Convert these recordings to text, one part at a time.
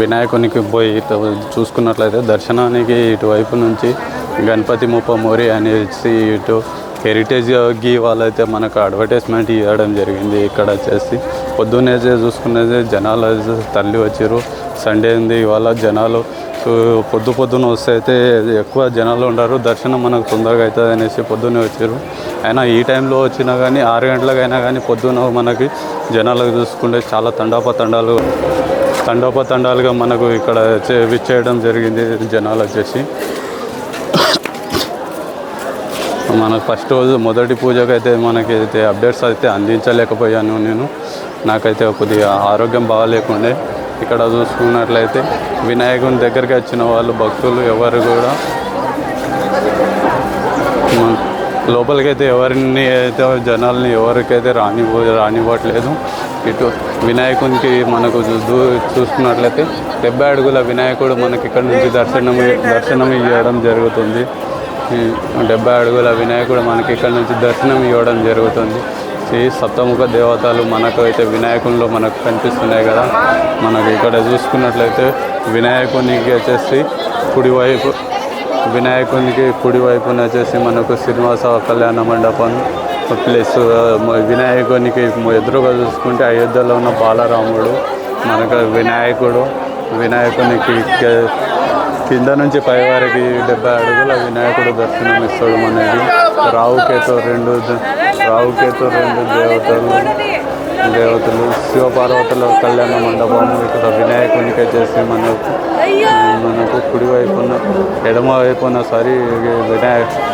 వినాయకునికి పోయి చూసుకున్నట్లయితే దర్శనానికి ఇటువైపు నుంచి గణపతి ముప్పమూరి అనేసి ఇటు హెరిటేజ్ గీ వాళ్ళైతే మనకు అడ్వర్టైజ్మెంట్ ఇవ్వడం జరిగింది. ఇక్కడ వచ్చేసి పొద్దున్నే చూసుకునేది జనాలు తరలి వచ్చారు. సండే ఉంది ఇవాళ జనాలు పొద్దున వస్తే అయితే ఎక్కువ జనాలు ఉండరు, దర్శనం మనకు తొందరగా అవుతుంది అనేసి పొద్దున్నే వచ్చారు. అయినా ఈ టైంలో వచ్చినా కానీ 6 గంటలకైనా కానీ పొద్దున మనకి జనాలకు చూసుకుంటే చాలా తండోపతండాలుగా మనకు ఇక్కడ విచ్చేయడం జరిగింది. జనాలు వచ్చేసి మనకు ఫస్ట్ రోజు మొదటి పూజకైతే మనకైతే అప్డేట్స్ అయితే అందించలేకపోయాను నేను. నాకైతే కొద్దిగా ఆరోగ్యం బాగాలేకుండే. ఇక్కడ చూసుకున్నట్లయితే వినాయకుని దగ్గరికి వచ్చిన వాళ్ళు భక్తులు ఎవరు కూడా లోపలికైతే ఎవరిని అయితే జనాల్ని ఎవరికైతే రానివ్వట్లేదు. ఇటు వినాయకునికి మనకు చూసుకున్నట్లయితే 70 అడుగుల వినాయకుడు మనకి ఇక్కడ నుంచి దర్శనం ఇవ్వడం జరుగుతుంది. 70 అడుగుల వినాయకుడు మనకి ఇక్కడ నుంచి దర్శనం ఇవ్వడం జరుగుతుంది. ఈ సప్తముఖ దేవతలు మనకు అయితే వినాయకునిలో మనకు కనిపిస్తున్నాయి కదా. మనకు ఇక్కడ చూసుకున్నట్లయితే వినాయకునికి వచ్చేసి కుడివైపున వచ్చేసి మనకు శ్రీనివాస కళ్యాణ మండపం ప్లస్ వినాయకునికి ఎదురుగా చూసుకుంటే అయోధ్యలో ఉన్న బాలరాముడు, మనకు వినాయకునికి కింద నుంచి పై వరకు 70 అడుగుల వినాయకుడు దర్శనం ఇస్తాడు. మనకి రావుకేతో రెండు దేవతలు శివపార్వతుల కళ్యాణ మండపము. ఇక్కడ వినాయకునికి వచ్చేసి మనకు కుడివైపున ఎడమ వైపున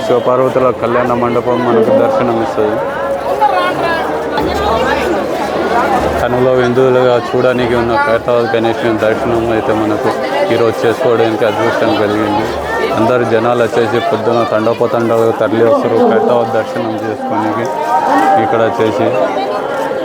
శివపార్వతుల కళ్యాణ మండపం మనకు దర్శనం ఇస్తుంది. కనులో విందువులుగా చూడడానికి ఉన్న ఖైరతాబాద్ గణేశుని దర్శనం అయితే మనకు ఈరోజు చేసుకోవడానికి అదృష్టం కలిగింది. అందరు జనాలు వచ్చేసి పొద్దున తండోపతండాలుగా తరలి వస్తారు ఖైరతాబాద్ దర్శనం చేసుకోనికి. ఇక్కడ వచ్చేసి